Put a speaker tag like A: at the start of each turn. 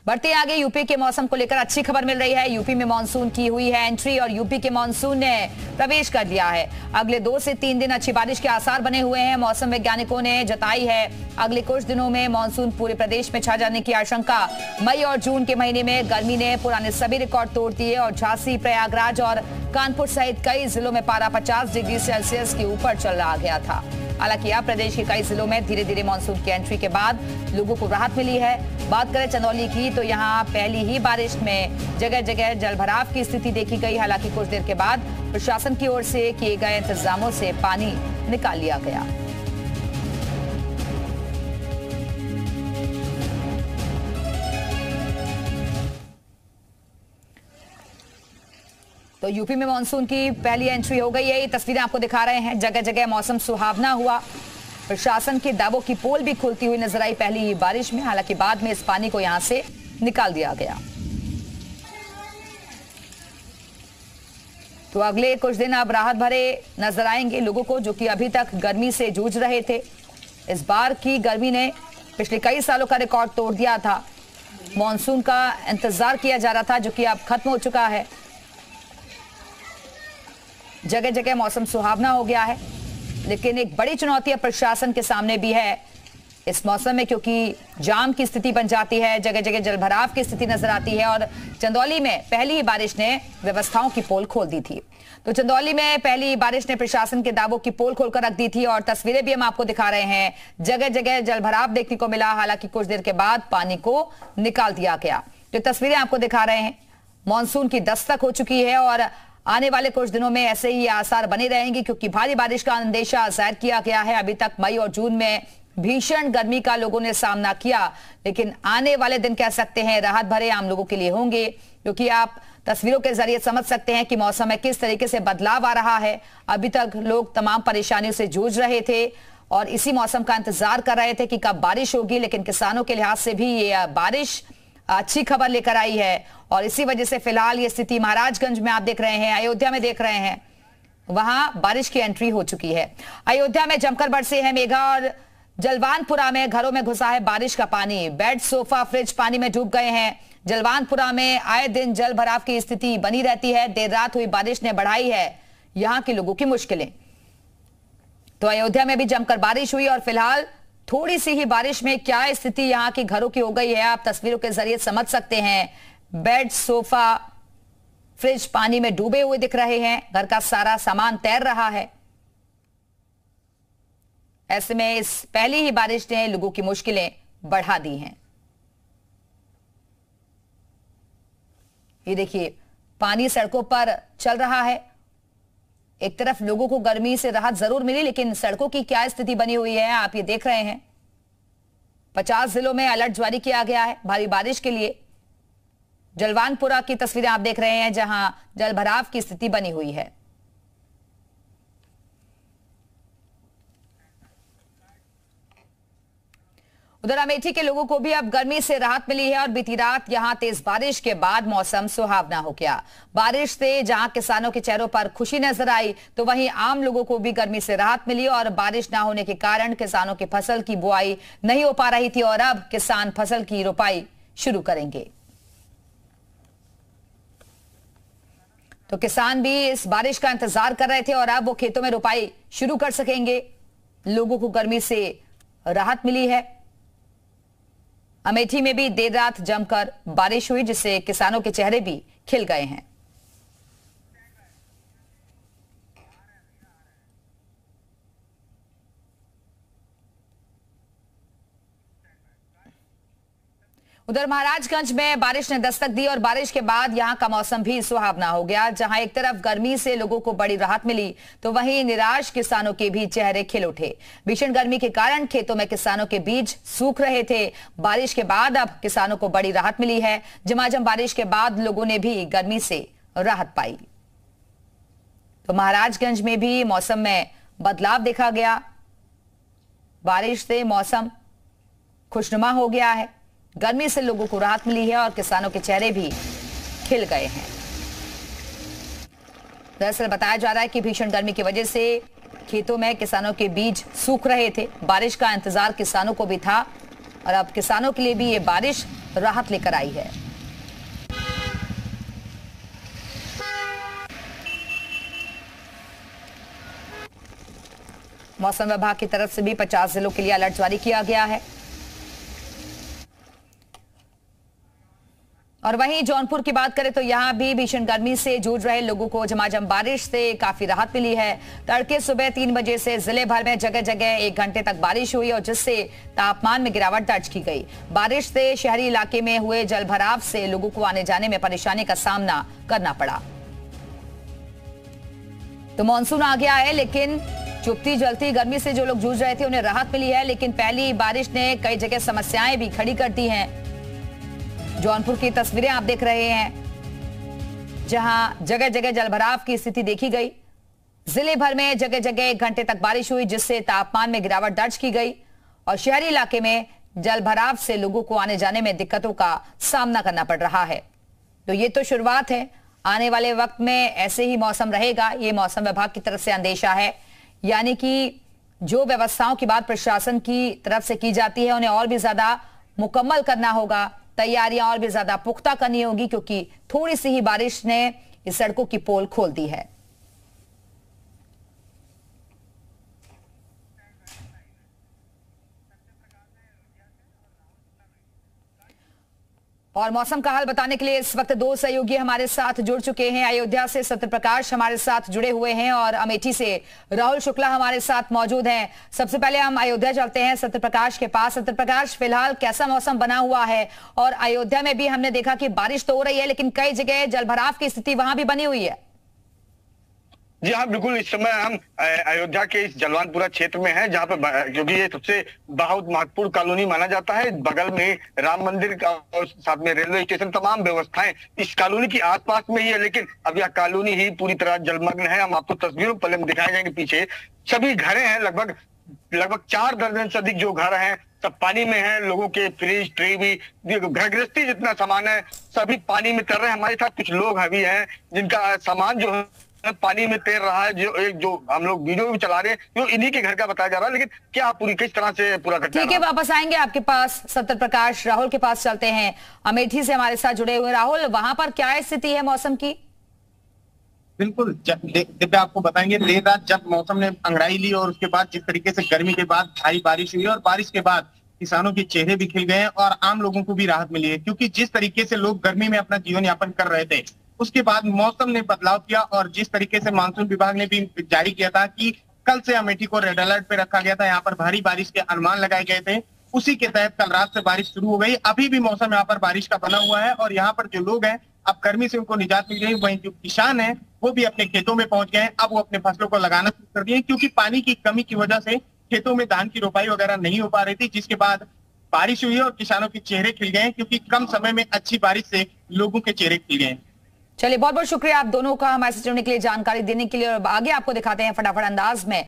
A: बढ़ते आगे यूपी के मौसम को लेकर अच्छी खबर मिल रही है। यूपी में मानसून की हुई है एंट्री और यूपी के मानसून ने प्रवेश कर लिया है। अगले 2 से 3 दिन अच्छी बारिश के आसार बने हुए हैं। मौसम वैज्ञानिकों ने जताई है अगले कुछ दिनों में मानसून पूरे प्रदेश में छा जाने की आशंका। मई और जून के महीने में गर्मी ने पुराने सभी रिकॉर्ड तोड़ दिए और झांसी, प्रयागराज और कानपुर सहित कई जिलों में पारा 50 डिग्री सेल्सियस के ऊपर चल रहा गया था। हालांकि अब प्रदेश के कई जिलों में धीरे धीरे मानसून की एंट्री के बाद लोगों को राहत मिली है। बात करें चंदौली की तो यहाँ पहली ही बारिश में जगह जगह जलभराव की स्थिति देखी गई। हालांकि कुछ देर के बाद प्रशासन की ओर से किए गए इंतजामों से पानी निकाल लिया गया। तो यूपी में मानसून की पहली एंट्री हो गई है। ये तस्वीरें आपको दिखा रहे हैं। जगह जगह मौसम सुहावना हुआ। प्रशासन के दावों की पोल भी खुलती हुई नजर आई पहली ही बारिश में। हालांकि बाद में इस पानी को यहां से निकाल दिया गया। तो अगले कुछ दिन अब राहत भरे नजर आएंगे लोगों को, जो कि अभी तक गर्मी से जूझ रहे थे। इस बार की गर्मी ने पिछले कई सालों का रिकॉर्ड तोड़ दिया था। मानसून का इंतजार किया जा रहा था, जो कि अब खत्म हो चुका है। जगह जगह मौसम सुहावना हो गया है, लेकिन एक बड़ी चुनौती प्रशासन के सामने भी है इस मौसम में, क्योंकि जाम की स्थिति बन जाती है, जगह जगह जलभराव की स्थिति नजर आती है। और चंदौली में पहली ही बारिश ने व्यवस्थाओं की पोल खोल दी थी। तो चंदौली में पहली बारिश ने प्रशासन के दावों की पोल खोलकर रख दी थी और तस्वीरें भी हम आपको दिखा रहे हैं। जगह जगह जलभराव देखने को मिला। हालांकि कुछ देर के बाद पानी को निकाल दिया गया। तो तस्वीरें आपको दिखा रहे हैं। मानसून की दस्तक हो चुकी है और आने वाले कुछ दिनों में ऐसे ही आसार बने रहेंगे, क्योंकि भारी बारिश का अंदेशा जाहिर किया गया है। अभी तक मई और जून में भीषण गर्मी का लोगों ने सामना किया, लेकिन आने वाले दिन कह सकते हैं राहत भरे आम लोगों के लिए होंगे, क्योंकि आप तस्वीरों के जरिए समझ सकते हैं कि मौसम में किस तरीके से बदलाव आ रहा है। अभी तक लोग तमाम परेशानियों से जूझ रहे थे और इसी मौसम का इंतजार कर रहे थे कि कब बारिश होगी, लेकिन किसानों के लिहाज से भी ये बारिश अच्छी खबर लेकर आई है। और इसी वजह से फिलहाल ये स्थिति महाराजगंज में आप देख रहे हैं, अयोध्या में देख रहे हैं, वहां बारिश की एंट्री हो चुकी है। अयोध्या में जमकर बरसे हैं मेघा और जलवानपुरा में घरों में घुसा है बारिश का पानी। बेड, सोफा, फ्रिज पानी में डूब गए हैं। जलवानपुरा में आए दिन जल भराव की स्थिति बनी रहती है। देर रात हुई बारिश ने बढ़ाई है यहां के लोगों की मुश्किलें। तो अयोध्या में भी जमकर बारिश हुई और फिलहाल थोड़ी सी ही बारिश में क्या स्थिति यहां की घरों की हो गई है, आप तस्वीरों के जरिए समझ सकते हैं। बेड, सोफा, फ्रिज पानी में डूबे हुए दिख रहे हैं। घर का सारा सामान तैर रहा है। ऐसे में इस पहली ही बारिश ने लोगों की मुश्किलें बढ़ा दी हैं। ये देखिए, पानी सड़कों पर चल रहा है। एक तरफ लोगों को गर्मी से राहत जरूर मिली, लेकिन सड़कों की क्या स्थिति बनी हुई है आप ये देख रहे हैं। 50 जिलों में अलर्ट जारी किया गया है भारी बारिश के लिए। जलवानपुरा की तस्वीरें आप देख रहे हैं, जहां जलभराव की स्थिति बनी हुई है। उधर अमेठी के लोगों को भी अब गर्मी से राहत मिली है और बीती रात यहां तेज बारिश के बाद मौसम सुहावना हो गया। बारिश से जहां किसानों के चेहरों पर खुशी नजर आई, तो वहीं आम लोगों को भी गर्मी से राहत मिली और बारिश ना होने के कारण किसानों की फसल की बुआई नहीं हो पा रही थी और अब किसान फसल की रोपाई शुरू करेंगे। तो किसान भी इस बारिश का इंतजार कर रहे थे और अब वो खेतों में रोपाई शुरू कर सकेंगे। लोगों को गर्मी से राहत मिली है। अमेठी में भी देर रात जमकर बारिश हुई, जिससे किसानों के चेहरे भी खिल गए हैं। उधर महाराजगंज में बारिश ने दस्तक दी और बारिश के बाद यहां का मौसम भी सुहावना हो गया। जहां एक तरफ गर्मी से लोगों को बड़ी राहत मिली, तो वहीं निराश किसानों के भी चेहरे खिल उठे। भीषण गर्मी के कारण खेतों में किसानों के बीज सूख रहे थे। बारिश के बाद अब किसानों को बड़ी राहत मिली है। झमाझम बारिश के बाद लोगों ने भी गर्मी से राहत पाई। तो महाराजगंज में भी मौसम में बदलाव देखा गया। बारिश से मौसम खुशनुमा हो गया है। गर्मी से लोगों को राहत मिली है और किसानों के चेहरे भी खिल गए हैं। दरअसल बताया जा रहा है कि भीषण गर्मी की वजह से खेतों में किसानों के बीज सूख रहे थे। बारिश का इंतजार किसानों को भी था, और अब किसानों के लिए भी ये बारिश राहत लेकर आई है। मौसम विभाग की तरफ से भी 50 जिलों के लिए अलर्ट जारी किया गया है। और वहीं जौनपुर की बात करें तो यहां भी भीषण गर्मी से जूझ रहे लोगों को झमाझम बारिश से काफी राहत मिली है। तड़के सुबह 3 बजे से जिले भर में जगह जगह 1 घंटे तक बारिश हुई और जिससे तापमान में गिरावट दर्ज की गई। बारिश से शहरी इलाके में हुए जलभराव से लोगों को आने जाने में परेशानी का सामना करना पड़ा। तो मानसून आ गया है, लेकिन चुपती जलती गर्मी से जो लोग जूझ रहे थे उन्हें राहत मिली है। लेकिन पहली बारिश ने कई जगह समस्याएं भी खड़ी कर दी हैं। जौनपुर की तस्वीरें आप देख रहे हैं, जहां जगह जगह जलभराव की स्थिति देखी गई। जिले भर में जगह जगह 1 घंटे तक बारिश हुई, जिससे तापमान में गिरावट दर्ज की गई और शहरी इलाके में जलभराव से लोगों को आने जाने में दिक्कतों का सामना करना पड़ रहा है। तो ये तो शुरुआत है, आने वाले वक्त में ऐसे ही मौसम रहेगा, ये मौसम विभाग की तरफ से अंदेशा है। यानी कि जो व्यवस्थाओं की बात प्रशासन की तरफ से की जाती है उन्हें और भी ज्यादा मुकम्मल करना होगा, तैयारियां और भी ज्यादा पुख्ता करनी होगी, क्योंकि थोड़ी सी ही बारिश ने इस सड़कों की पोल खोल दी है। और मौसम का हाल बताने के लिए इस वक्त 2 सहयोगी हमारे साथ जुड़ चुके हैं। अयोध्या से सत्यप्रकाश हमारे साथ जुड़े हुए हैं और अमेठी से राहुल शुक्ला हमारे साथ मौजूद हैं। सबसे पहले हम अयोध्या चलते हैं सत्यप्रकाश के पास। सत्यप्रकाश, फिलहाल कैसा मौसम बना हुआ है? और अयोध्या में भी हमने देखा कि बारिश तो हो रही है, लेकिन कई जगह जलभराव की स्थिति वहां भी बनी हुई है।
B: जी हाँ, बिल्कुल। इस समय हम अयोध्या के इस जलवानपुरा क्षेत्र में हैं, जहाँ पे क्योंकि ये सबसे बहुत महत्वपूर्ण कॉलोनी माना जाता है। बगल में राम मंदिर का और साथ में रेलवे स्टेशन, तमाम व्यवस्थाएं इस कॉलोनी के आसपास में ही है। लेकिन अब यह कॉलोनी ही पूरी तरह जलमग्न है। हम आपको तस्वीरों पहले हम दिखाए जाएंगे। पीछे सभी घरें हैं, लगभग 4 दर्जन से अधिक जो घर हैं सब पानी में हैं। लोगों के फ्रिज, टीवी, घर गृहस्थी जितना सामान है सभी पानी में तैर रहे हैं। हमारे साथ कुछ लोग अभी हैं जिनका सामान जो है पानी में तैर रहा है। जो हम लोग वीडियो भी चला रहे हैं जो इन्हीं के घर का बताया जा रहा है। लेकिन क्या पूरी किस तरह से पूरा घटना?
A: ठीक है, वापस आएंगे आपके पास सत्यप्रकाश। राहुल के पास चलते हैं, अमेठी से हमारे साथ जुड़े हुए। राहुल, वहां पर क्या स्थिति है मौसम की?
C: बिल्कुल दिव्या, आपको बताएंगे। देर रात जब मौसम ने अंगड़ाई ली और उसके बाद जिस तरीके से गर्मी के बाद भारी बारिश हुई और बारिश के बाद किसानों के चेहरे भी खिल गए और आम लोगों को भी राहत मिली है, क्योंकि जिस तरीके से लोग गर्मी में अपना जीवन यापन कर रहे थे उसके बाद मौसम ने बदलाव किया। और जिस तरीके से मानसून विभाग ने भी जारी किया था कि कल से अमेठी को रेड अलर्ट पे रखा गया था, यहाँ पर भारी बारिश के अनुमान लगाए गए थे, उसी के तहत कल रात से बारिश शुरू हो गई। अभी भी मौसम यहाँ पर बारिश का बना हुआ है और यहाँ पर जो लोग हैं अब गर्मी से उनको निजात मिल गई। वहीं जो किसान हैं वो भी अपने खेतों में पहुंच गए हैं। अब वो अपने फसलों को लगाना शुरू कर दिए, क्योंकि पानी की कमी की वजह से खेतों में धान की रोपाई वगैरह नहीं हो पा रही थी, जिसके बाद बारिश हुई और किसानों के चेहरे खिल गए, क्योंकि कम समय में अच्छी बारिश से लोगों के चेहरे खिल गए।
A: चलिए, बहुत बहुत शुक्रिया आप दोनों का हमारे साथ जुड़ने के लिए, जानकारी देने के लिए। और आगे आपको दिखाते हैं फटाफट अंदाज में